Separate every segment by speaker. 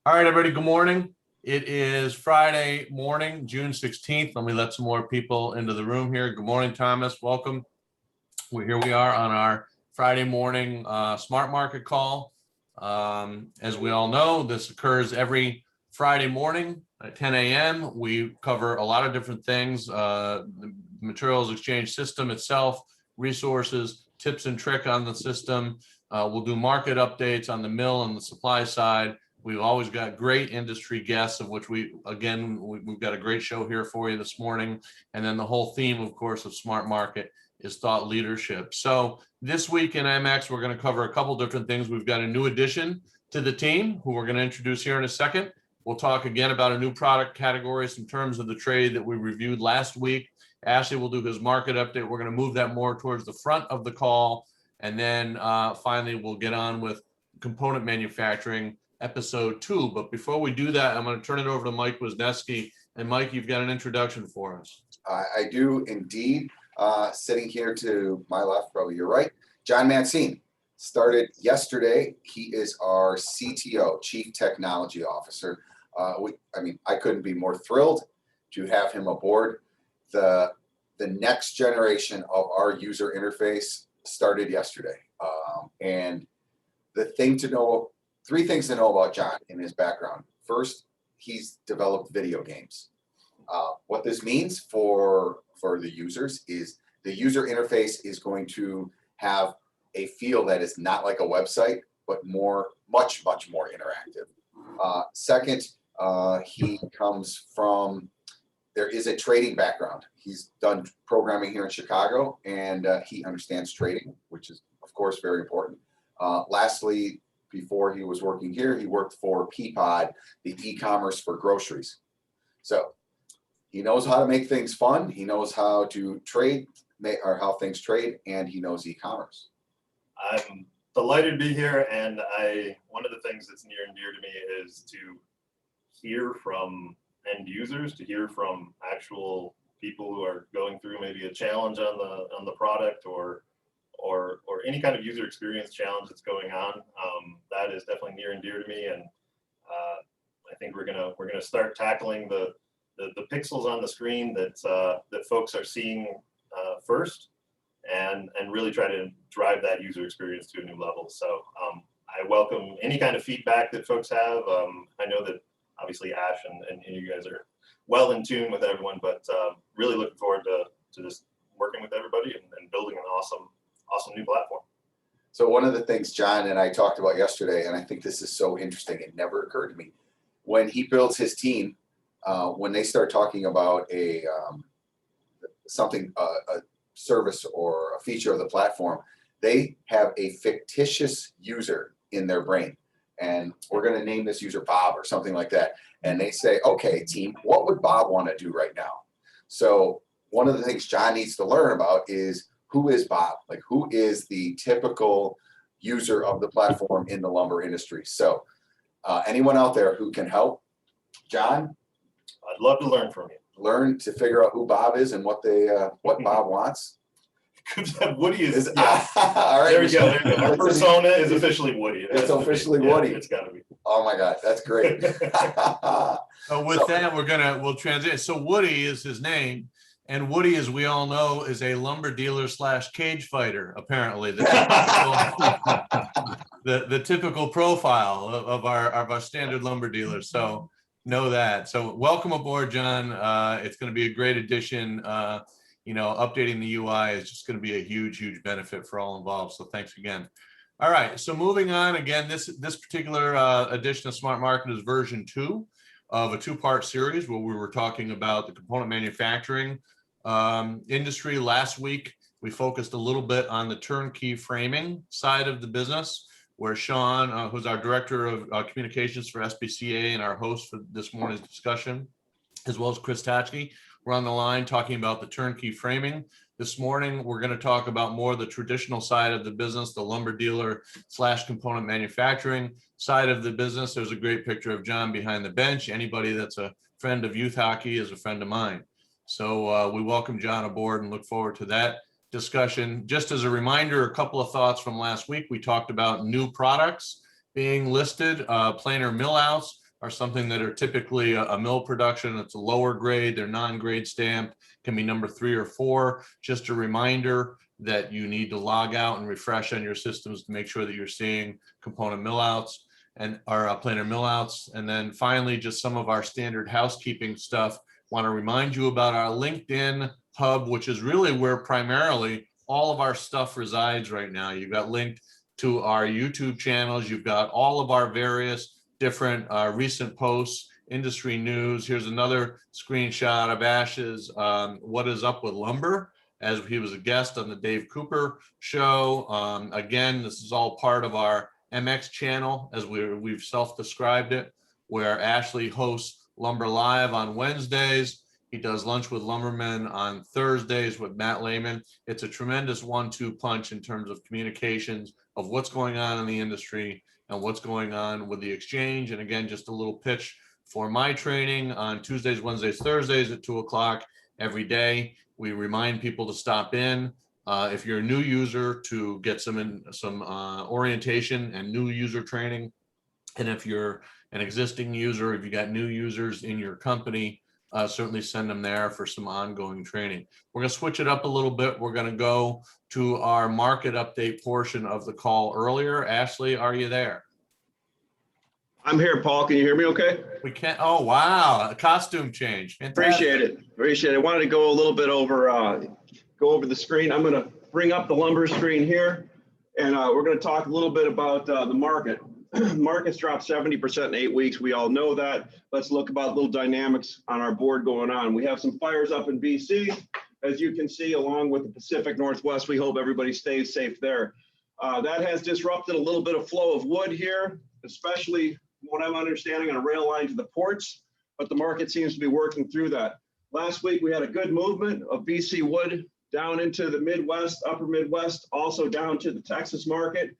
Speaker 1: All right, everybody, good morning. It is Friday morning, June 16th. Let me let some more people into the room here. Good morning, Thomas. Welcome. Here we are on our Friday morning Smart Market call. As we all know, this occurs every Friday morning at 10 a.m. We cover a lot of different things, the materials exchange system itself, resources, tips and trick on the system. We'll do market updates on the mill and the supply side. We've always got great industry guests, of which we've got a great show here for you this morning. And then the whole theme, of course, of Smart Market is thought leadership. So this week in MX, we're going to cover a couple different things. We've got a new addition to the team who we're going to introduce here in a second. We'll talk again about a new product category, some terms of the trade that we reviewed last week. Ashley will do his market update. We're going to move that more towards the front of the call. And then finally, we'll get on with component manufacturing episode 2. But before we do that, I'm going to turn it over to Mike Wisniewski. And Mike, you've got an introduction for us.
Speaker 2: I do indeed. Sitting here to my left, probably your right, John Mancini started yesterday. He is our CTO, Chief Technology Officer. I couldn't be more thrilled to have him aboard. The next generation of our user interface started yesterday. And three things to know about John in his background. First, he's developed video games. What this means for the users is the user interface is going to have a feel that is not like a website, but much more interactive. Second, he comes from, there is a trading background. He's done programming here in Chicago, and he understands trading, which is, of course, very important. Lastly, before he was working here, he worked for Peapod, the e-commerce for groceries. So he knows how to make things fun. He knows how to trade, or how things trade, and he knows e-commerce.
Speaker 3: I'm delighted to be here, and one of the things that's near and dear to me is to hear from end users, to hear from actual people who are going through maybe a challenge on the product or any kind of user experience challenge that's going on. That is definitely near and dear to me, and I think we're gonna start tackling the pixels on the screen that folks are seeing first, and really try to drive that user experience to a new level. So I welcome any kind of feedback that folks have. I know that obviously Ash and you guys are well in tune with everyone, but really looking forward to just working with everybody and building an awesome new platform.
Speaker 2: So one of the things John and I talked about yesterday, and I think this is so interesting, it never occurred to me, when he builds his team, when they start talking about a service or a feature of the platform, they have a fictitious user in their brain. And we're going to name this user Bob or something like that. And they say, okay, team, what would Bob want to do right now? So one of the things John needs to learn about is, who is Bob? Like, who is the typical user of the platform in the lumber industry? So anyone out there who can help John?
Speaker 3: I'd love to learn from you.
Speaker 2: Learn to figure out who Bob is and what Bob wants.
Speaker 3: Woody is.
Speaker 2: All right.
Speaker 3: There we go. Our persona is officially Woody.
Speaker 2: It's officially Woody.
Speaker 3: It's got to be.
Speaker 2: Oh my God, that's great.
Speaker 1: So with that, we'll transition. So Woody is his name. And Woody, as we all know, is a lumber dealer / cage fighter, apparently. The typical profile of our standard lumber dealers. So know that. So welcome aboard, John. It's going to be a great addition. Updating the UI is just going to be a huge benefit for all involved. So thanks again. All right. So moving on, again, this particular edition of Smart Market is version 2 of a 2-part series where we were talking about the component manufacturing industry. Last week, we focused a little bit on the turnkey framing side of the business, where Sean, who's our director of communications for SPCA and our host for this morning's discussion, as well as Chris Tatchke, we're on the line talking about the turnkey framing. This morning, we're going to talk about more the traditional side of the business, the lumber dealer / component manufacturing side of the business. There's a great picture of John behind the bench. Anybody that's a friend of youth hockey is a friend of mine. So we welcome John aboard and look forward to that discussion. Just as a reminder, a couple of thoughts from last week. We talked about new products being listed, planer mill outs. are something that are typically a mill production. It's a lower grade, they're non-grade stamped, can be number 3 or 4. Just a reminder that you need to log out and refresh on your systems to make sure that you're seeing component mill outs and our planer mill outs. And then finally, just some of our standard housekeeping stuff. Want to remind you about our LinkedIn hub, which is really where primarily all of our stuff resides right now. You've got linked to our YouTube channels. You've got all of our various different recent posts, industry news. Here's another screenshot of Ash's What Is Up with Lumber, as he was a guest on the Dave Cooper show. Again, this is all part of our MX channel, as we've self-described it, where Ashley hosts Lumber Live on Wednesdays. He does Lunch with Lumbermen on Thursdays with Matt Lehman. It's a tremendous 1-2 punch in terms of communications of what's going on in the industry and what's going on with the exchange. And again, just a little pitch for my training on Tuesdays, Wednesdays, Thursdays at 2 o'clock every day. We remind people to stop in. If you're a new user, to get some orientation and new user training. And if you're an existing user, if you got new users in your company, certainly send them there for some ongoing training. We're going to switch it up a little bit. We're going to go to our market update portion of the call earlier. Ashley, are you there?
Speaker 4: I'm here, Paul. Can you hear me okay?
Speaker 1: We can't. Oh, wow. A costume change. Fantastic.
Speaker 4: Appreciate it. Appreciate it. I wanted to go a little bit over the screen. I'm going to bring up the lumber screen here, and we're going to talk a little bit about the market. Market's dropped 70% in 8 weeks. We all know that. Let's look about little dynamics on our board going on. We have some fires up in BC, as you can see, along with the Pacific Northwest. We hope everybody stays safe there. That has disrupted a little bit of flow of wood here, especially what I'm understanding on a rail line to the ports, but the market seems to be working through that. Last week, we had a good movement of BC wood down into the Midwest, upper Midwest, also down to the Texas market.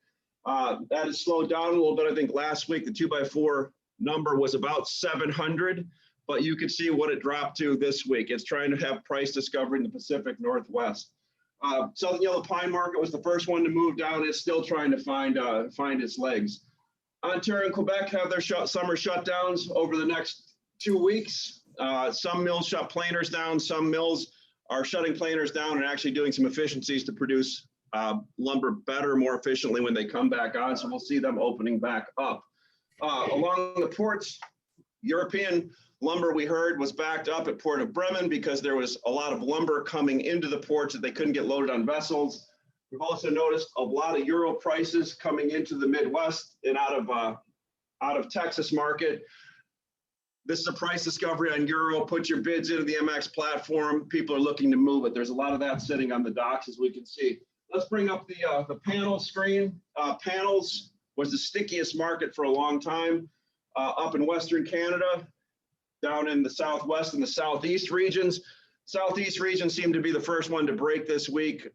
Speaker 4: That has slowed down a little bit. I think last week, the 2x4 number was about 700, but you can see what it dropped to this week. It's trying to have price discovery in the Pacific Northwest. Southern Yellow Pine market was the first one to move down. It's still trying to find its legs. Ontario and Quebec have their summer shutdowns over the next 2 weeks. Some mills shut planers down. Some mills are shutting planers down and actually doing some efficiencies to produce lumber better, more efficiently when they come back on. So we'll see them opening back up. Along the ports, European lumber, we heard, was backed up at Port of Bremen because there was a lot of lumber coming into the ports that they couldn't get loaded on vessels. We've also noticed a lot of euro prices coming into the Midwest and out of Texas market. This is a price discovery on euro. Put your bids into the MX platform. People are looking to move it. There's a lot of that sitting on the docks, as we can see. Let's bring up the panel screen. Panels was the stickiest market for a long time up in Western Canada, down in the Southwest and the Southeast regions. Southeast region seemed to be the first one to break this week,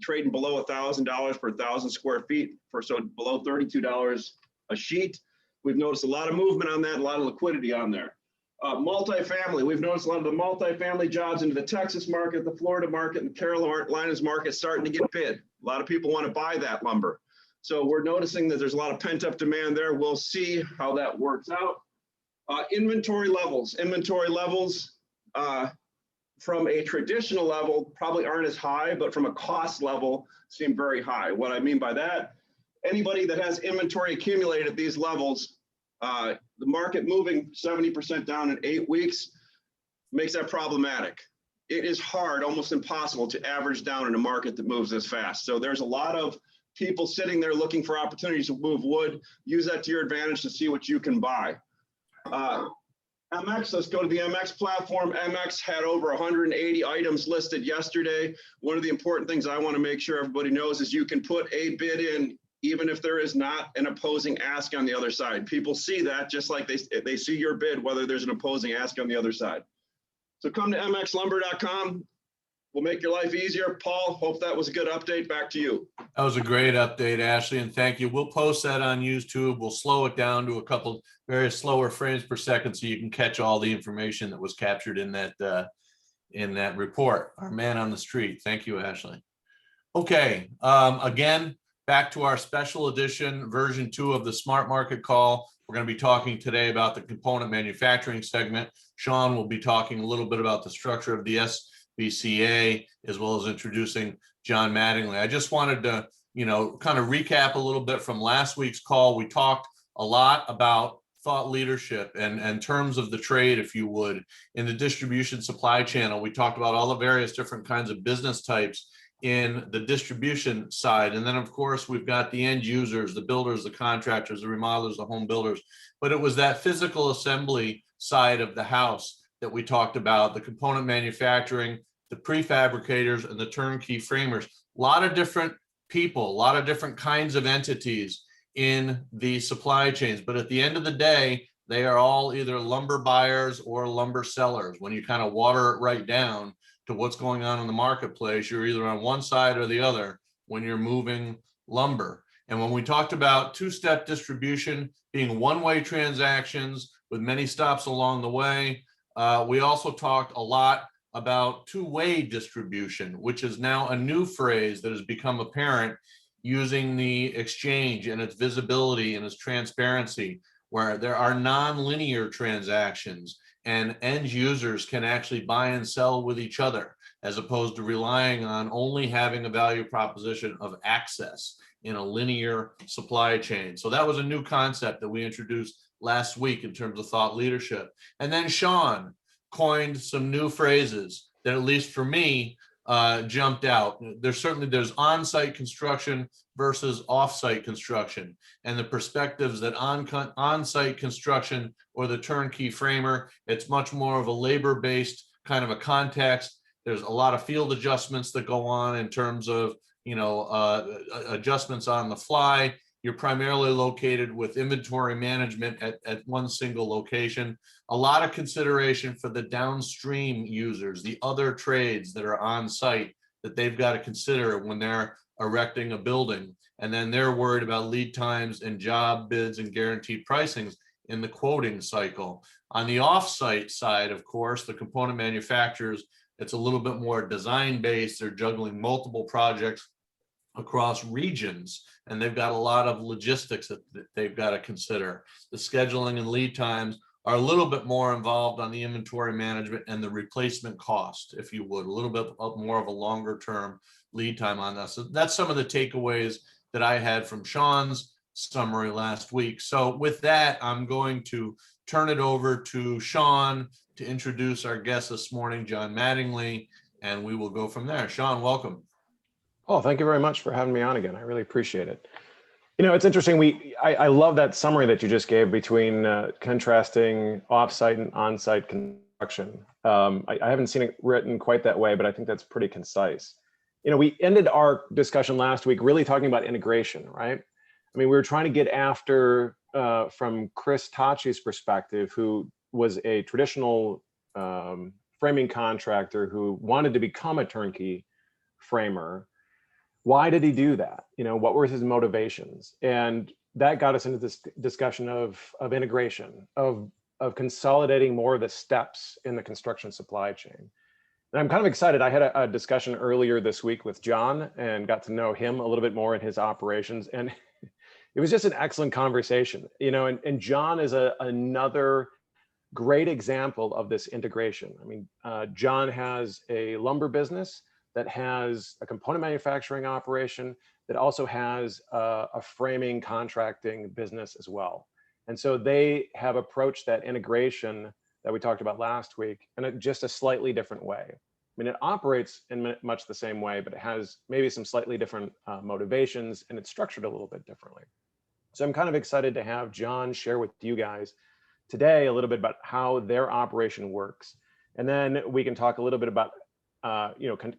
Speaker 4: trading below $1,000 per 1,000 square feet, so below $32 a sheet. We've noticed a lot of movement on that, a lot of liquidity on there. Multifamily, we've noticed a lot of the multifamily jobs into the Texas market, the Florida market, and the Carolinas market starting to get bid. A lot of people want to buy that lumber. So we're noticing that there's a lot of pent-up demand there. We'll see how that works out. Inventory levels from a traditional level probably aren't as high, but from a cost level seem very high. What I mean by that, anybody that has inventory accumulated at these levels, the market moving 70% down in 8 weeks makes that problematic. It is hard, almost impossible to average down in a market that moves this fast. So there's a lot of people sitting there looking for opportunities to move wood. Use that to your advantage to see what you can buy. MX, let's go to the MX platform. MX had over 180 items listed yesterday. One of the important things I want to make sure everybody knows is you can put a bid in even if there is not an opposing ask on the other side. People see that just like they see your bid, whether there's an opposing ask on the other side. So come to mxlumber.com. We'll make your life easier. Paul, hope that was a good update. Back to you.
Speaker 1: That was a great update, Ashley, and thank you. We'll post that on YouTube. We'll slow it down to a couple very slower frames per second so you can catch all the information that was captured in that report. Our man on the street. Thank you, Ashley. Okay, again, back to our special edition version 2 of the Smart Market call. We're going to be talking today about the component manufacturing segment. Sean will be talking a little bit about the structure of the SBCA, as well as introducing John Mattingly. I just wanted to, kind of recap a little bit from last week's call. We talked a lot about thought leadership and terms of the trade, if you would, in the distribution supply channel. We talked about all the various different kinds of business types in the distribution side. And then, of course, we've got the end users, the builders, the contractors, the remodelers, the home builders. But it was that physical assembly side of the house that we talked about, the component manufacturing, the prefabricators, and the turnkey framers. A lot of different people, a lot of different kinds of entities in the supply chains. But at the end of the day, they are all either lumber buyers or lumber sellers. When you kind of water it right down to what's going on in the marketplace, you're either on one side or the other when you're moving lumber. And when we talked about two-step distribution being one-way transactions with many stops along the way, we also talked a lot about two-way distribution, which is now a new phrase that has become apparent using the exchange and its visibility and its transparency, where there are non-linear transactions and end users can actually buy and sell with each other, as opposed to relying on only having a value proposition of access in a linear supply chain. So that was a new concept that we introduced last week in terms of thought leadership. And then Sean coined some new phrases that, at least for me, jumped out. There's on-site construction versus off-site construction, and the perspectives that on-site construction or the turnkey framer, it's much more of a labor-based kind of a context. There's a lot of field adjustments that go on in terms of adjustments on the fly. You're primarily located with inventory management at one single location. A lot of consideration for the downstream users, the other trades that are on site that they've got to consider when they're erecting a building. And then they're worried about lead times and job bids and guaranteed pricings in the quoting cycle. On the offsite side, of course, the component manufacturers, it's a little bit more design-based. They're juggling multiple projects across regions, and they've got a lot of logistics that they've got to consider. The scheduling and lead times are a little bit more involved on the inventory management and the replacement cost, if you would, a little bit more of a longer term lead time on that. So that's some of the takeaways that I had from Sean's summary last week. So with that, I'm going to turn it over to Sean to introduce our guest this morning, John Mattingly, and we will go from there. Sean, welcome.
Speaker 5: Oh, thank you very much for having me on again. I really appreciate it. It's interesting. I love that summary that you just gave between contrasting offsite and onsite construction. I haven't seen it written quite that way, but I think that's pretty concise. We ended our discussion last week really talking about integration, right? I mean, we were trying to get after, from Chris Tachi's perspective, who was a traditional framing contractor who wanted to become a turnkey framer. Why did he do that? What were his motivations? And that got us into this discussion of integration, of consolidating more of the steps in the construction supply chain. And I'm kind of excited. I had a discussion earlier this week with John and got to know him a little bit more in his operations. And it was just an excellent conversation, and John is another great example of this integration. I mean, John has a lumber business that has a component manufacturing operation that also has a framing contracting business as well. And so they have approached that integration that we talked about last week in just a slightly different way. I mean, it operates in much the same way, but it has maybe some slightly different motivations, and it's structured a little bit differently. So I'm kind of excited to have John share with you guys today a little bit about how their operation works. And then we can talk a little bit about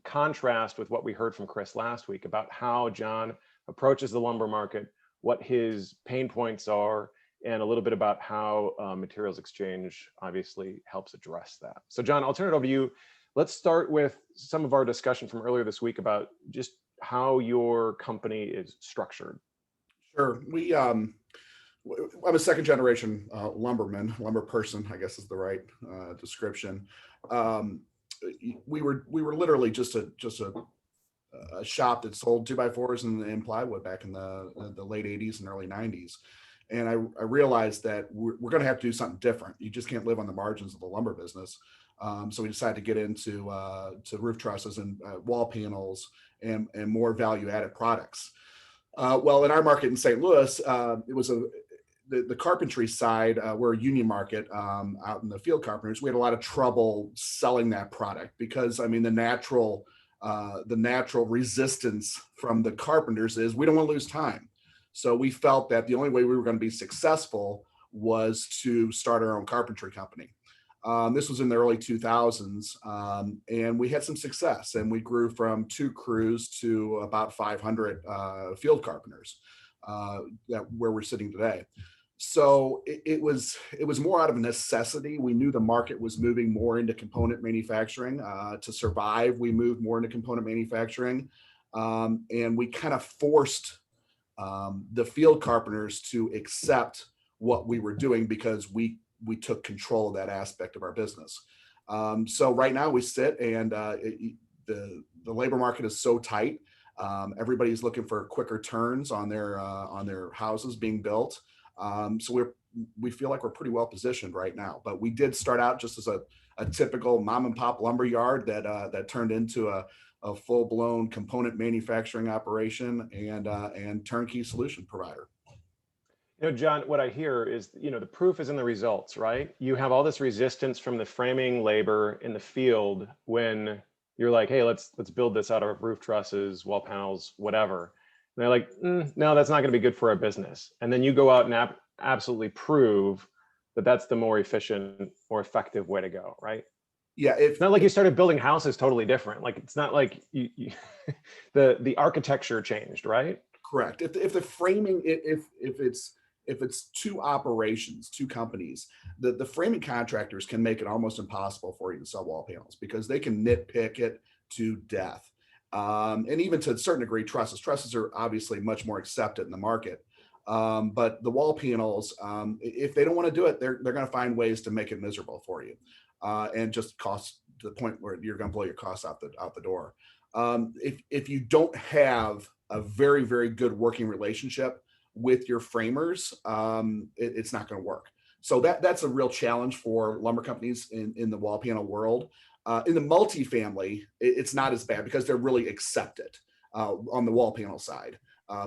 Speaker 5: contrast with what we heard from Chris last week about how John approaches the lumber market, what his pain points are, and a little bit about how materials exchange obviously helps address that. So John, I'll turn it over to you. Let's start with some of our discussion from earlier this week about just how your company is structured.
Speaker 6: Sure. I'm a second generation lumber person, I guess is the right description. We were literally just a shop that sold 2x4s and plywood back in the late 80s and early 90s. And I realized that we're going to have to do something different. You just can't live on the margins of the lumber business. So we decided to get into to roof trusses and wall panels and more value added products. Well, in our market in St. Louis, it was the carpentry side. We're a union market out in the field carpenters. We had a lot of trouble selling that product because, I mean, the natural resistance from the carpenters is we don't want to lose time. So we felt that the only way we were going to be successful was to start our own carpentry company. This was in the early 2000s, and we had some success, and we grew from 2 crews to about 500 field carpenters where we're sitting today. So it was more out of necessity. We knew the market was moving more into component manufacturing. To survive, we moved more into component manufacturing, and we kind of forced the field carpenters to accept what we were doing because we took control of that aspect of our business. So right now we sit and the labor market is so tight. Everybody's looking for quicker turns on their houses being built. So we feel like we're pretty well positioned right now. But we did start out just as a typical mom and pop lumber yard that turned into a full-blown component manufacturing operation and turnkey solution provider.
Speaker 5: You know, John, what I hear is, you know, the proof is in the results, right? You have all this resistance from the framing labor in the field when you're like, hey, let's build this out of roof trusses, wall panels, whatever. And they're like, no, that's not going to be good for our business. And then you go out and absolutely prove that that's the more efficient, more effective way to go, right?
Speaker 6: Yeah,
Speaker 5: it's not like you started building houses totally different. Like it's not like the architecture changed, right?
Speaker 6: Correct. If the framing, if it's 2 operations, 2 companies, the framing contractors can make it almost impossible for you to sell wall panels because they can nitpick it to death. And even to a certain degree, trusses are obviously much more accepted in the market. But the wall panels, if they don't want to do it, they're going to find ways to make it miserable for you, and just cost to the point where you're going to blow your costs out the door. If you don't have a very, very good working relationship with your framers, it's not going to work. So that's a real challenge for lumber companies in the wall panel world. In the multifamily, it's not as bad because they're really accepted on the wall panel side,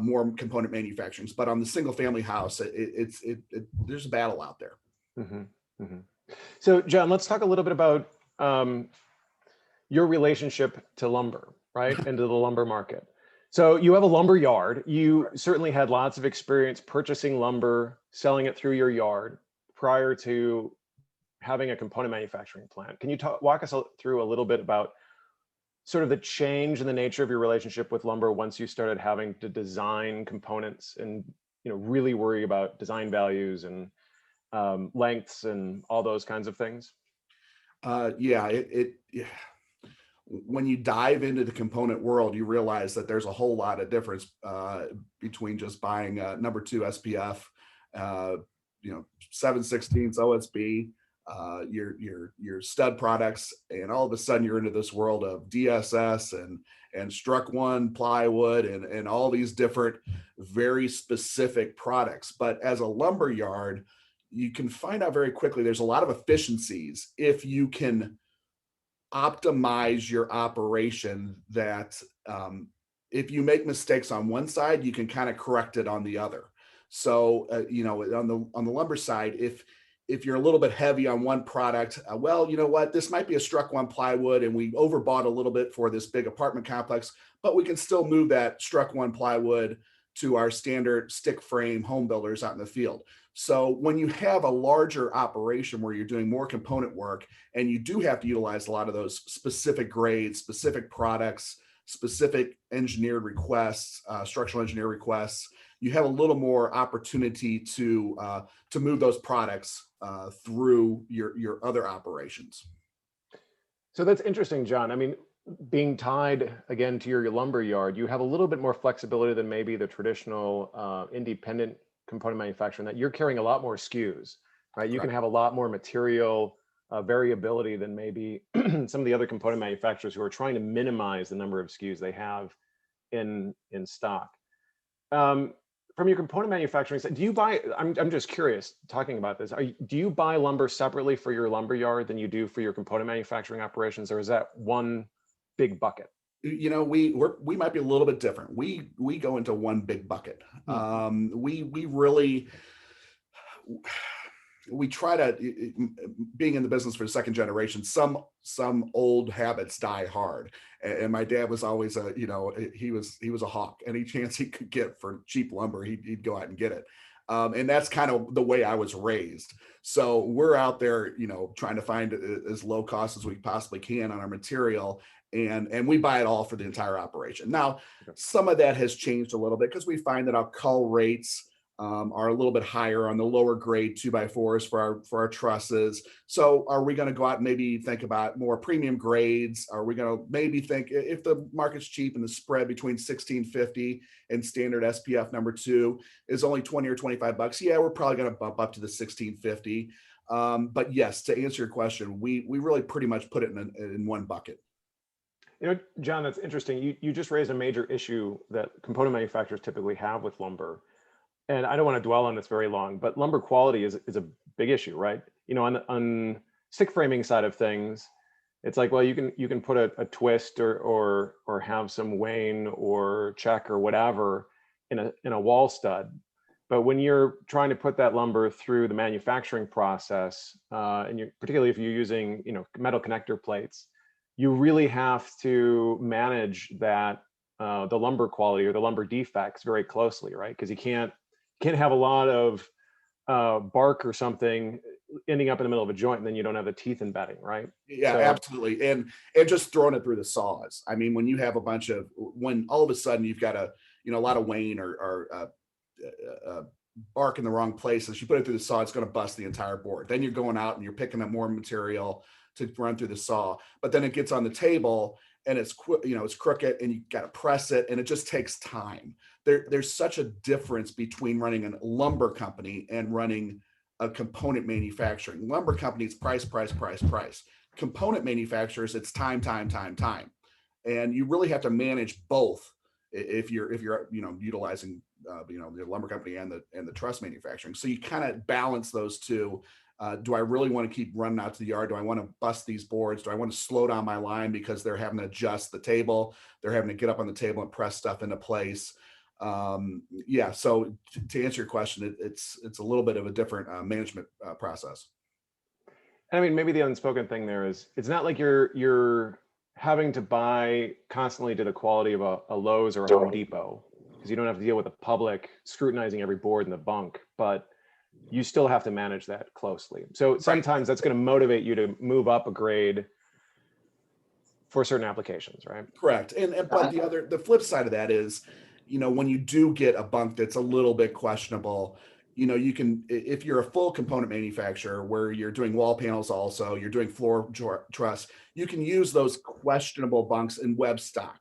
Speaker 6: more component manufacturing. But on the single family house, there's a battle out there.
Speaker 5: Mm-hmm. Mm-hmm. So John, let's talk a little bit about your relationship to lumber, right? And to the lumber market. So you have a lumber yard. You certainly had lots of experience purchasing lumber, selling it through your yard prior to having a component manufacturing plant. Can you walk us through a little bit about sort of the change in the nature of your relationship with lumber once you started having to design components and, you know, really worry about design values and lengths and all those kinds of things?
Speaker 6: Yeah. When you dive into the component world, you realize that there's a whole lot of difference between just buying number 2 SPF, 7/16 OSB, your stud products, and all of a sudden you're into this world of DSS and struck one plywood and all these different very specific products. But as a lumber yard, you can find out very quickly there's a lot of efficiencies if you can optimize your operation, that if you make mistakes on one side, you can kind of correct it on the other. So on the lumber side, if you're a little bit heavy on one product, well, you know what, this might be a struck one plywood and we overbought a little bit for this big apartment complex, but we can still move that struck one plywood to our standard stick frame home builders out in the field. So when you have a larger operation where you're doing more component work and you do have to utilize a lot of those specific grades, specific products, specific engineered requests, structural engineer requests, you have a little more opportunity to move those products through your other operations.
Speaker 5: So that's interesting, John. I mean, being tied again to your lumber yard, you have a little bit more flexibility than maybe the traditional independent component manufacturing, that you're carrying a lot more SKUs, right? You can have a lot more material variability than maybe some of the other component manufacturers who are trying to minimize the number of SKUs they have in stock. From from your component manufacturing side, do you buy, I'm just curious, talking about this, do you buy lumber separately for your lumber yard than you do for your component manufacturing operations, or is that one big bucket?
Speaker 6: You know, we might be a little bit different. We go into one big bucket. We really, we try to, being in the business for the second generation, some old habits die hard. And my dad was always a, you know, he was a hawk. Any chance he could get for cheap lumber, he'd go out and get it. And that's kind of the way I was raised. So we're out there, you know, trying to find as low cost as we possibly can on our material. And we buy it all for the entire operation. Now, some of that has changed a little bit because we find that our cull rates are a little bit higher on the lower grade 2x4s for our trusses. So are we going to go out and maybe think about more premium grades? Are we going to maybe think if the market's cheap and the spread between 1650 and standard SPF #2 is only 20 or 25 bucks? Yeah, we're probably going to bump up to the 1650. But yes, to answer your question, we really pretty much put it in one bucket.
Speaker 5: You know, John, that's interesting. You just raised a major issue that component manufacturers typically have with lumber. And I don't want to dwell on this very long, but lumber quality is a big issue, right? You know, on stick framing side of things, it's like, well, you can put a twist or have some wane or check or whatever in a wall stud. But when you're trying to put that lumber through the manufacturing process, and particularly if you're using, you know, metal connector plates, you really have to manage that the lumber quality or the lumber defects very closely, right? Because you can't have a lot of bark or something ending up in the middle of a joint and then you don't have the teeth embedding, right?
Speaker 6: Yeah,
Speaker 5: So,
Speaker 6: absolutely. And just throwing it through the saws. I mean, when you have when all of a sudden you've got a lot of wane or bark in the wrong places, you put it through the saw, it's going to bust the entire board. Then you're going out and you're picking up more material to run through the saw, but then it gets on the table and it's crooked and you got to press it and it just takes time. There's such a difference between running a lumber company and running a component manufacturing. Lumber companies price. Component manufacturers, it's time. And you really have to manage both if you're utilizing the lumber company and the truss manufacturing. So you kind of balance those two. Do I really want to keep running out to the yard? Do I want to bust these boards? Do I want to slow down my line because they're having to adjust the table? They're having to get up on the table and press stuff into place. Yeah. So to answer your question, it's a little bit of a different management process.
Speaker 5: I mean, maybe the unspoken thing there is it's not like you're having to buy constantly to the quality of a Lowe's or a Home Depot, because you don't have to deal with the public scrutinizing every board in the bunk, but you still have to manage that closely. So sometimes that's going to motivate you to move up a grade for certain applications, right?
Speaker 6: Correct. But the flip side of that is, when you do get a bunk that's a little bit questionable, you can, if you're a full component manufacturer where you're doing wall panels also, you're doing floor truss, you can use those questionable bunks in web stock.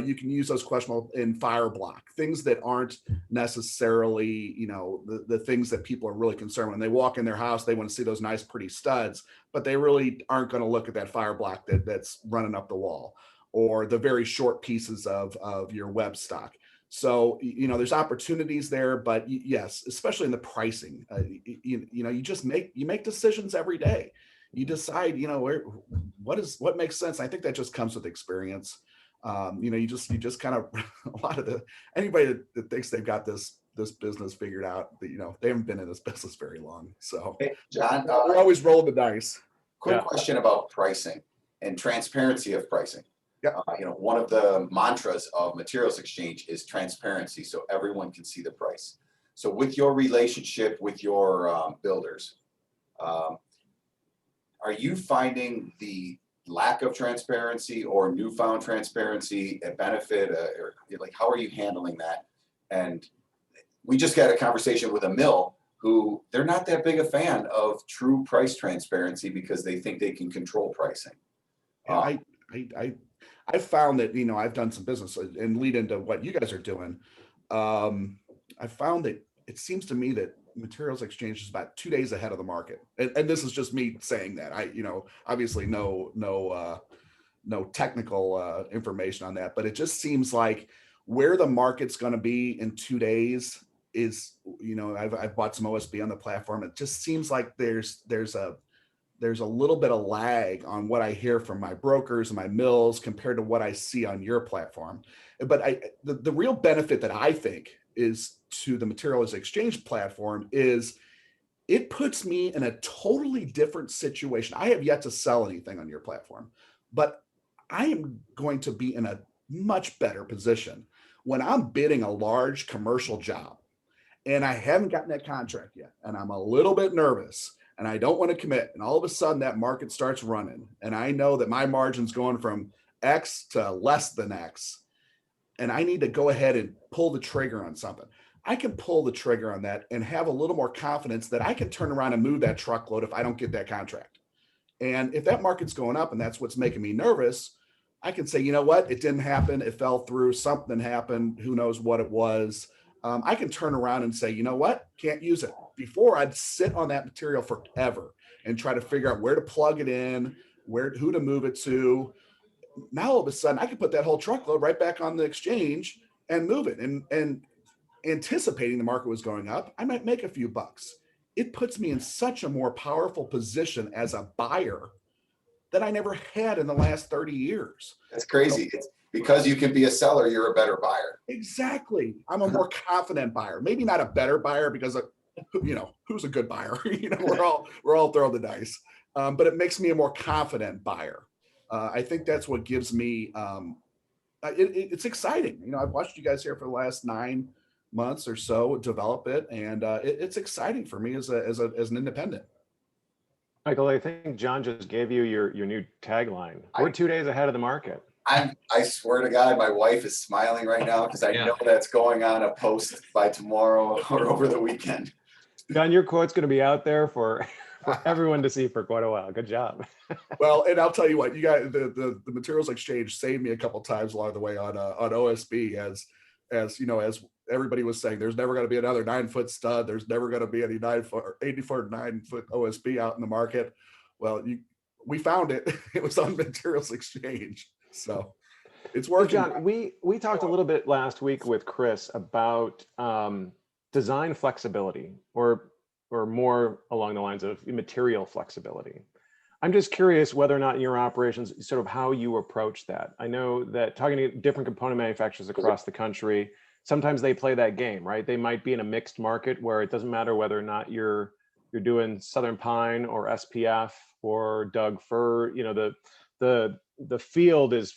Speaker 6: You can use those questionable in fire block, things that aren't necessarily, the things that people are really concerned when they walk in their house. They want to see those nice, pretty studs, but they really aren't going to look at that fire block that's running up the wall or the very short pieces of your web stock. So, there's opportunities there, but yes, especially in the pricing, you make decisions every day. You decide, what makes sense. I think that just comes with experience. You just kind of anybody that thinks they've got this business figured out, they haven't been in this business very long. So
Speaker 2: Hey, John,
Speaker 6: we're always rolling the dice.
Speaker 2: quick question about pricing and transparency of pricing.
Speaker 6: Yeah.
Speaker 2: One of the mantras of materials exchange is transparency, so everyone can see the price. So with your relationship with your builders, are you finding the lack of transparency or newfound transparency a benefit, or like how are you handling that? And we just got a conversation with a mill who they're not that big a fan of true price transparency because they think they can control pricing.
Speaker 6: I found that, I've done some business and lead into what you guys are doing. I found that it seems to me that materials exchange is about 2 days ahead of the market. And this is just me saying that. Obviously no technical information on that, but it just seems like where the market's going to be in 2 days is, I've bought some OSB on the platform. It just seems like there's a little bit of lag on what I hear from my brokers and my mills compared to what I see on your platform. But the real benefit that I think is to the Materials Exchange platform is it puts me in a totally different situation. I have yet to sell anything on your platform, but I am going to be in a much better position when I'm bidding a large commercial job and I haven't gotten that contract yet, and I'm a little bit nervous and I don't want to commit. And all of a sudden that market starts running and I know that my margin's going from X to less than X, and I need to go ahead and pull the trigger on something. I can pull the trigger on that and have a little more confidence that I can turn around and move that truckload if I don't get that contract. And if that market's going up and that's what's making me nervous, I can say, you know what, it didn't happen. It fell through. Something happened. Who knows what it was. I can turn around and say, you know what, can't use it. Before, I'd sit on that material forever and try to figure out where to plug it in, who to move it to. Now, all of a sudden, I can put that whole truckload right back on the exchange and move it. And anticipating the market was going up, I might make a few bucks. It puts me in such a more powerful position as a buyer that I never had in the last 30 years.
Speaker 2: That's crazy. It's because you can be a seller, you're a better buyer.
Speaker 6: Exactly. I'm a more confident buyer. Maybe not a better buyer because who's a good buyer? We're all throwing the dice. But it makes me a more confident buyer. I think that's what gives me. It's exciting. I've watched you guys here for the last 9 months or so develop it, and it's exciting for me as an independent.
Speaker 5: Michael, I think John just gave you your new tagline. We're 2 days ahead of the market.
Speaker 2: I swear to God, my wife is smiling right now because I know that's going on a post by tomorrow or over the weekend.
Speaker 5: John, your quote's going to be out there for everyone to see for quite a while. Good job.
Speaker 6: Well, and I'll tell you what, you guys, the Materials Exchange saved me a couple times along the way on OSB as everybody was saying, there's never going to be another 9-foot stud. There's never going to be any 9-foot or 80-foot, 9-foot OSB out in the market. Well, we found it. It was on Materials Exchange. So it's working.
Speaker 5: John, we talked a little bit last week with Chris about design flexibility or more along the lines of material flexibility. I'm just curious whether or not in your operations, sort of how you approach that. I know that talking to different component manufacturers across the country, sometimes they play that game, right? They might be in a mixed market where it doesn't matter whether or not you're doing Southern Pine or SPF or Doug Fir. The field is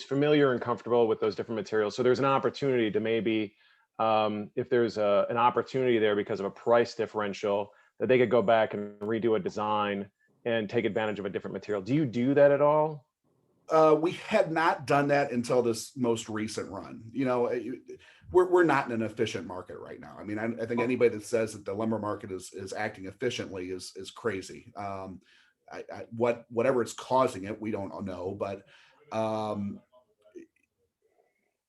Speaker 5: familiar and comfortable with those different materials. So there's an opportunity to maybe, if there's an opportunity there because of a price differential, that they could go back and redo a design and take advantage of a different material. Do you do that at all?
Speaker 6: We had not done that until this most recent run. We're not in an efficient market right now. I mean, I think anybody that says that the lumber market is acting efficiently is crazy. Whatever it's causing it, we don't know. But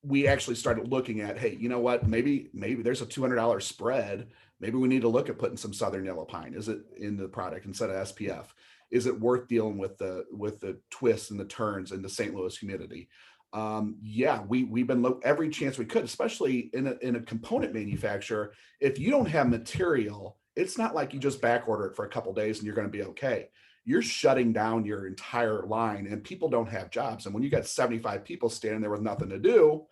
Speaker 6: we actually started looking at, hey, you know what? Maybe there's a $200 spread. Maybe we need to look at putting some Southern Yellow Pine. Is it in the product instead of SPF? Is it worth dealing with the twists and the turns and the St. Louis humidity? We've been every chance we could, especially in a component manufacturer. If you don't have material, it's not like you just back order it for a couple of days and you're going to be okay. You're shutting down your entire line and people don't have jobs. And when you got 75 people standing there with nothing to do,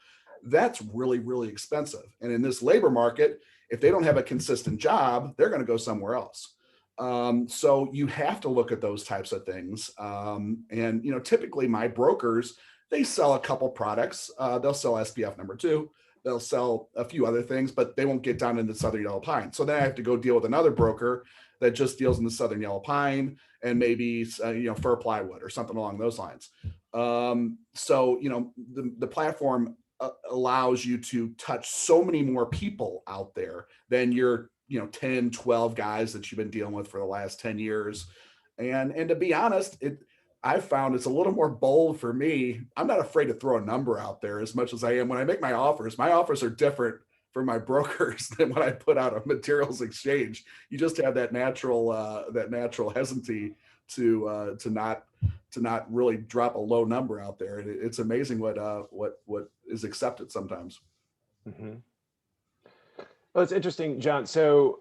Speaker 6: that's really, really expensive. And in this labor market, if they don't have a consistent job, they're going to go somewhere else. So you have to look at those types of things. And typically my brokers, they sell a couple products. They'll sell SPF number 2. They'll sell a few other things, but they won't get down into Southern Yellow Pine. So then I have to go deal with another broker that just deals in the Southern Yellow Pine and maybe fir plywood or something along those lines. So the platform allows you to touch so many more people out there than your 10, 12 guys that you've been dealing with for the last 10 years. And to be honest, I've found it's a little more bold for me. I'm not afraid to throw a number out there as much as I am when I make my offers. My offers are different for my brokers than when I put out a Materials Exchange. You just have that natural hesitancy to not really drop a low number out there. And it's amazing what is accepted sometimes.
Speaker 5: Mm-hmm. Well, it's interesting, John. So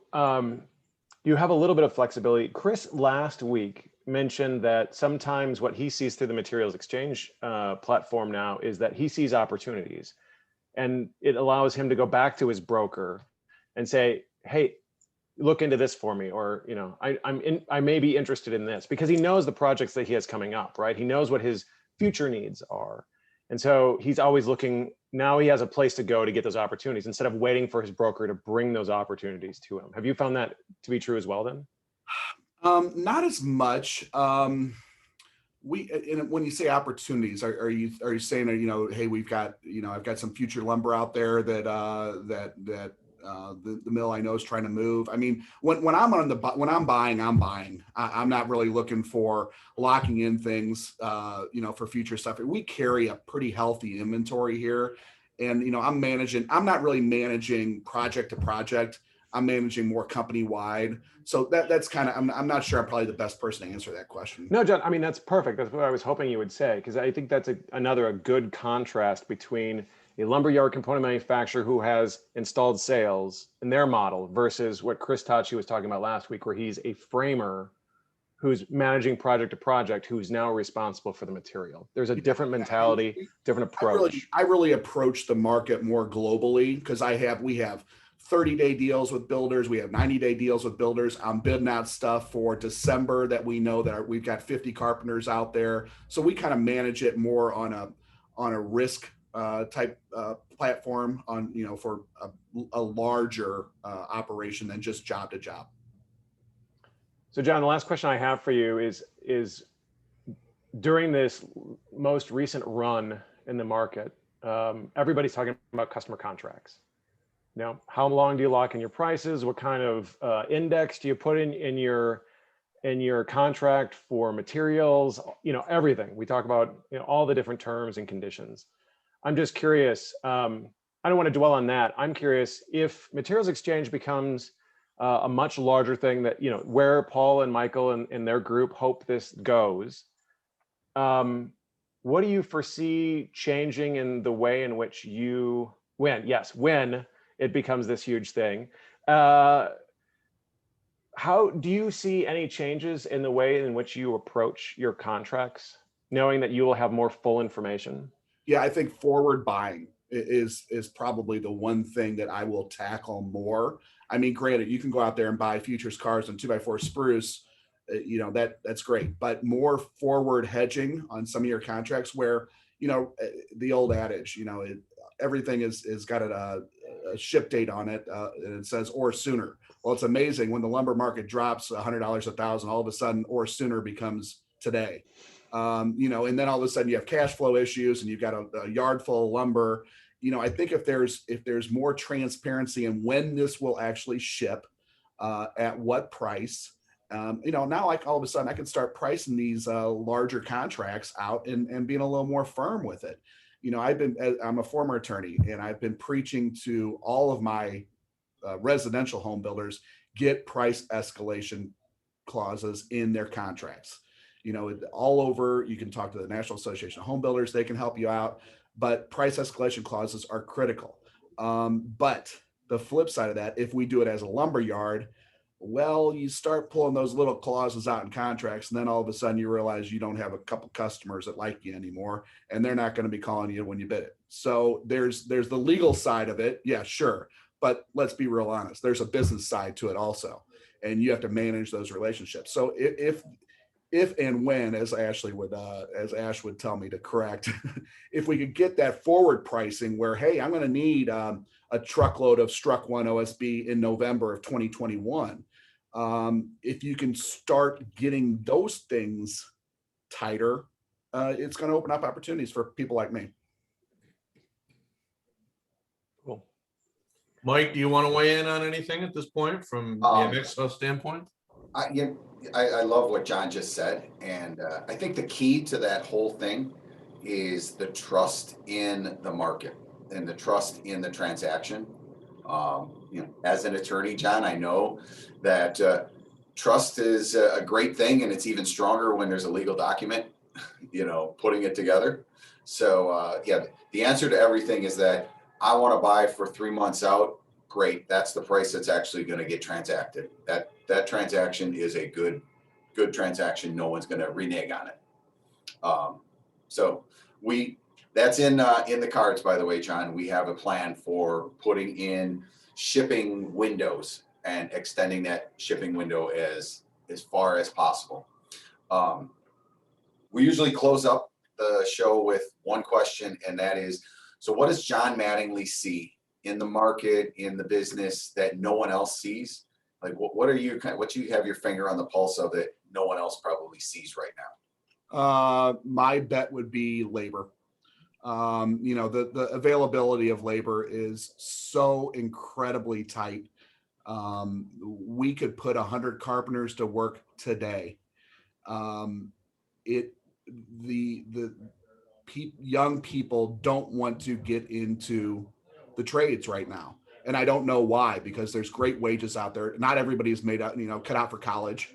Speaker 5: you have a little bit of flexibility. Chris last week mentioned that sometimes what he sees through the materials exchange platform now is that he sees opportunities, and it allows him to go back to his broker and say, hey, look into this for me, or I may be interested in this, because he knows the projects that he has coming up, right? He knows what his future needs are. And so he's always looking, now he has a place to go to get those opportunities instead of waiting for his broker to bring those opportunities to him. Have you found that to be true as well then?
Speaker 6: Not as much. When you say opportunities, are you saying, hey, we've got, I've got some future lumber out there that the mill I know is trying to move. I mean, when I'm buying, I'm not really looking for locking in things, for future stuff. We carry a pretty healthy inventory here, and I'm not really managing project to project. I'm managing more company wide. So that's kind of, I'm not sure I'm probably the best person to answer that question.
Speaker 5: No, John, I mean, that's perfect. That's what I was hoping you would say, because I think that's a good contrast between a lumberyard component manufacturer who has installed sales in their model versus what Chris Tachi was talking about last week, where he's a framer who's managing project to project, who's now responsible for the material. There's a different mentality, different approach.
Speaker 6: I really approach the market more globally, because we have 30-day deals with builders. We have 90-day deals with builders. I'm bidding out stuff for December that we know that we've got 50 carpenters out there. So we kind of manage it more on a risk type platform for a larger operation than just job to job.
Speaker 5: So John, the last question I have for you is during this most recent run in the market, everybody's talking about customer contracts. Now, how long do you lock in your prices? What kind of index do you put in your contract for materials? Everything. We talk about all the different terms and conditions. I'm just curious. I don't want to dwell on that. I'm curious if materials exchange becomes a much larger thing that, where Paul and Michael and their group hope this goes. What do you foresee changing in the way in which when it becomes this huge thing? How do you see any changes in the way in which you approach your contracts, knowing that you will have more full information?
Speaker 6: Yeah, I think forward buying is probably the one thing that I will tackle more. I mean, granted, you can go out there and buy futures cars on 2x4 spruce, that's great, but more forward hedging on some of your contracts where, the old adage, everything is got a ship date on it, and it says or sooner. Well, it's amazing when the lumber market drops $100, $1,000, all of a sudden or sooner becomes today. And then all of a sudden you have cash flow issues and you've got a yard full of lumber. I think if there's more transparency in when this will actually ship, at what price, now like all of a sudden I can start pricing these larger contracts out and being a little more firm with it. I'm a former attorney, and I've been preaching to all of my residential home builders, get price escalation clauses in their contracts. All over, you can talk to the National Association of Home Builders, they can help you out, but price escalation clauses are critical. But the flip side of that, if we do it as a lumber yard, well, you start pulling those little clauses out in contracts, and then all of a sudden you realize you don't have a couple customers that like you anymore, and they're not going to be calling you when you bid it. So there's the legal side of it. Yeah, sure. But let's be real honest. There's a business side to it also, and you have to manage those relationships. So if and when, as Ash would tell me to correct, if we could get that forward pricing where, hey, I'm going to need a truckload of Struck One OSB in November of 2021. If you can start getting those things tighter, it's going to open up opportunities for people like me.
Speaker 5: Cool.
Speaker 1: Mike, do you want to weigh in on anything at this point from the MXO standpoint?
Speaker 2: I love what John just said. And I think the key to that whole thing is the trust in the market and the trust in the transaction. As an attorney, John, I know that trust is a great thing, and it's even stronger when there's a legal document, putting it together. So the answer to everything is that I want to buy for 3 months out. great. That's the price that's actually going to get transacted. That transaction is a good transaction. No one's going to renege on it. So that's in the cards, by the way, John. We have a plan for putting in shipping windows and extending that shipping window as far as possible. We usually close up the show with one question, and that is, so what does John Mattingly see in the market, in the business that no one else sees? Like, what do you have your finger on the pulse of that no one else probably sees right now?
Speaker 6: My bet would be labor. The availability of labor is so incredibly tight. We could put 100 carpenters to work today. Young people don't want to get into the trades right now. And I don't know why, because there's great wages out there. Not everybody's made out, cut out for college.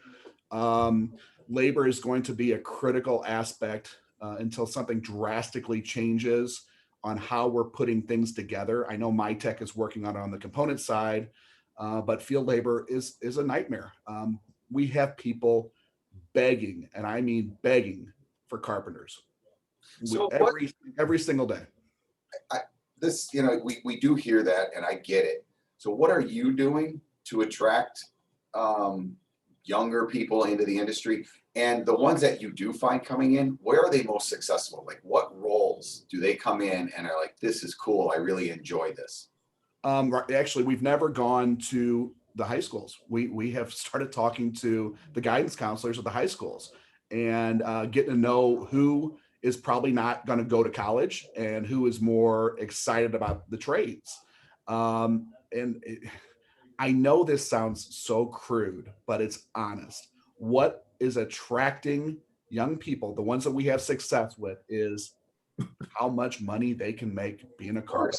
Speaker 6: Labor is going to be a critical aspect until something drastically changes on how we're putting things together. I know my tech is working on the component side, but field labor is a nightmare. We have people begging, and I mean begging, for carpenters.
Speaker 2: So
Speaker 6: every single day.
Speaker 2: We do hear that, and I get it. So what are you doing to attract younger people into the industry? And the ones that you do find coming in, where are they most successful? Like, what roles do they come in and are like, this is cool, I really enjoy this?
Speaker 6: Actually, we've never gone to the high schools. We have started talking to the guidance counselors at the high schools and getting to know who is probably not going to go to college and who is more excited about the trades. I know this sounds so crude, but it's honest. What is attracting young people, the ones that we have success with, is how much money they can make being a carpenter.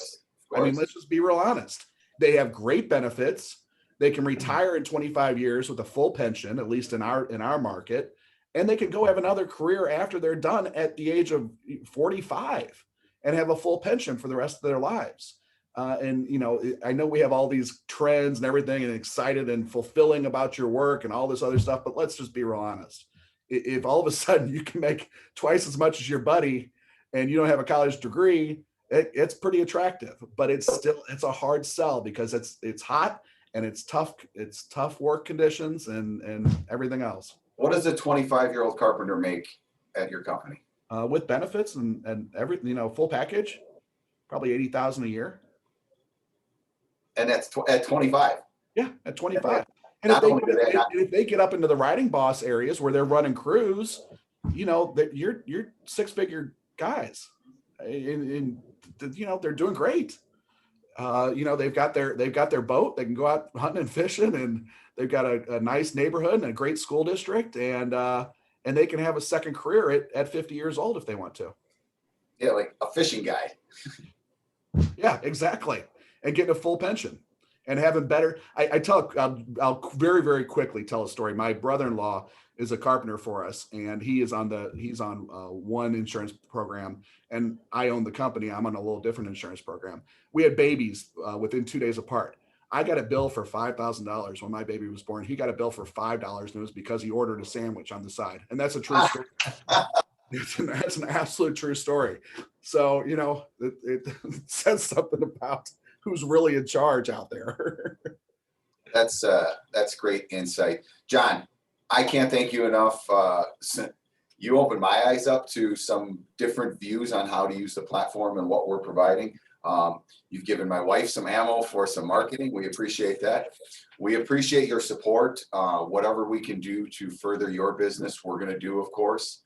Speaker 6: I mean, let's just be real honest. They have great benefits. They can retire in 25 years with a full pension, at least in our market, and they can go have another career after they're done at the age of 45 and have a full pension for the rest of their lives. I know we have all these trends and everything and excited and fulfilling about your work and all this other stuff, but let's just be real honest. If all of a sudden you can make twice as much as your buddy and you don't have a college degree, it's pretty attractive, but it's a hard sell because it's hot and it's tough work conditions and everything else.
Speaker 2: What does a 25-year-old carpenter make at your company?
Speaker 6: With benefits and everything, full package, probably $80,000 a year.
Speaker 2: And that's at 25.
Speaker 6: Yeah, at 25. And if they get up into the riding boss areas where they're running crews, that you're six-figure guys, and they're doing great. They've got their boat. They can go out hunting and fishing, and they've got a nice neighborhood and a great school district, and they can have a second career at 50 years old if they want to.
Speaker 2: Yeah, like a fishing guy.
Speaker 6: Yeah, exactly. And getting a full pension and having better. I'll very, very quickly tell a story. My brother-in-law is a carpenter for us, and he's on one insurance program, and I own the company. I'm on a little different insurance program. We had babies within 2 days apart. I got a bill for $5,000 when my baby was born. He got a bill for $5, and it was because he ordered a sandwich on the side. And that's a true story. That's an absolute true story. So, it says something about who's really in charge out there.
Speaker 2: That's great insight. John, I can't thank you enough. You opened my eyes up to some different views on how to use the platform and what we're providing. You've given my wife some ammo for some marketing. We appreciate that. We appreciate your support. Whatever we can do to further your business, we're going to do, of course.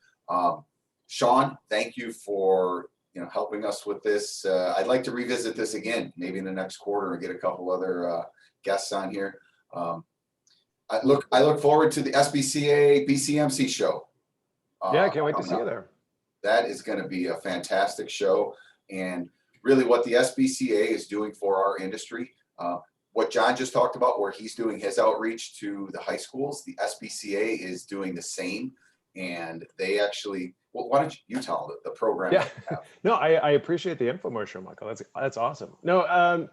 Speaker 2: Sean, thank you for helping us with this. I'd like to revisit this again, maybe in the next quarter, and get a couple other guests on here. I look forward to the SBCA BCMC show.
Speaker 5: Yeah, I can't wait to see you there.
Speaker 2: That is going to be a fantastic show, and really what the SPCA is doing for our industry. What John just talked about, where he's doing his outreach to the high schools, the SPCA is doing the same, and they actually. Well, why don't you tell the program?
Speaker 5: Yeah, no, I appreciate the infomercial, Michael. That's awesome. No,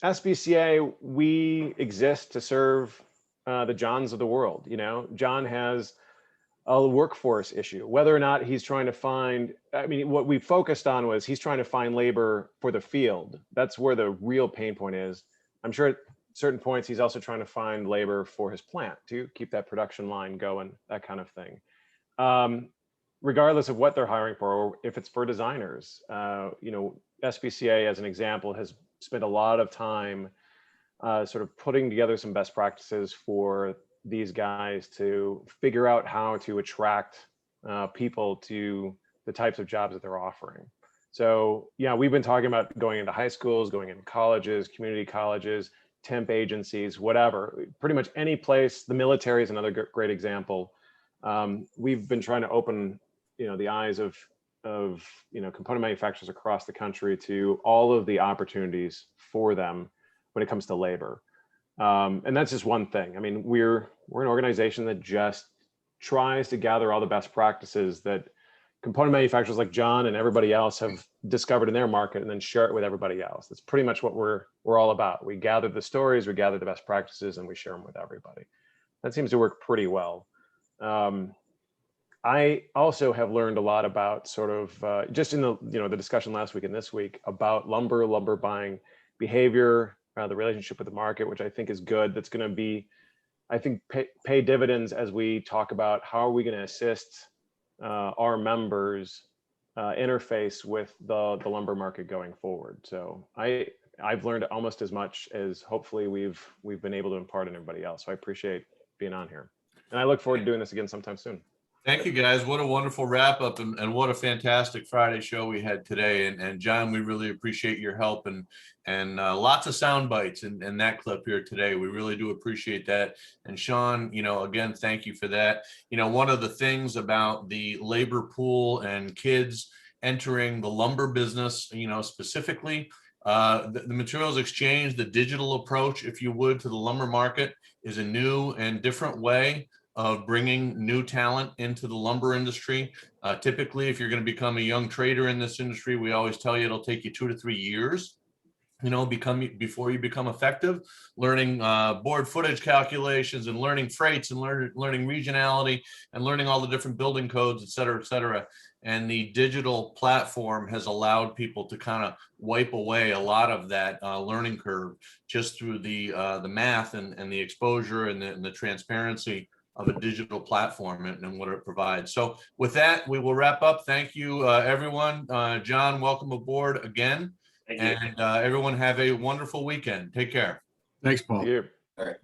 Speaker 5: SBCA, we exist to serve the Johns of the world. You know, John has a workforce issue, whether or not he's trying to find, I mean, what we focused on was he's trying to find labor for the field. That's where the real pain point is. I'm sure at certain points, he's also trying to find labor for his plant to keep that production line going, that kind of thing. Regardless of what they're hiring for, or if it's for designers, you know, SPCA as an example has spent a lot of time sort of putting together some best practices for these guys to figure out how to attract people to the types of jobs that they're offering. So yeah, we've been talking about going into high schools, going into colleges, community colleges, temp agencies, whatever, pretty much any place. The military is another great example. We've been trying to open, you know, the eyes of you know, component manufacturers across the country to all of the opportunities for them when it comes to labor. And that's just one thing. I mean, we're an organization that just tries to gather all the best practices that component manufacturers like John and everybody else have discovered in their market, and then share it with everybody else. That's pretty much what we're all about. We gather the stories, we gather the best practices, and we share them with everybody. That seems to work pretty well. I also have learned a lot about sort of just in the, you know, the discussion last week and this week about lumber buying behavior, the relationship with the market, which I think is good. That's going to be, I think, pay dividends as we talk about how are we going to assist our members interface with the lumber market going forward. So I've learned almost as much as hopefully we've been able to impart on everybody else. So I appreciate being on here, and I look forward to doing this again sometime soon.
Speaker 1: Thank you, guys. What a wonderful wrap up, and what a fantastic Friday show we had today. And John, we really appreciate your help and lots of sound bites in that clip here today. We really do appreciate that. And Sean, you know, again, thank you for that. You know, one of the things about the labor pool and kids entering the lumber business, you know, specifically, the materials exchange, the digital approach, if you would, to the lumber market is a new and different way of bringing new talent into the lumber industry. Typically, if you're going to become a young trader in this industry, we always tell you it'll take you 2 to 3 years, you know, before you become effective, learning board footage calculations and learning freights and learning regionality and learning all the different building codes, et cetera, et cetera. And the digital platform has allowed people to kind of wipe away a lot of that learning curve just through the math and the exposure and the transparency of a digital platform and what it provides. So with that, we will wrap up. Thank you, everyone. John, welcome aboard again.
Speaker 3: Thank you.
Speaker 1: And everyone have a wonderful weekend. Take care.
Speaker 7: Thanks, Paul.
Speaker 5: Thank you.
Speaker 2: All right.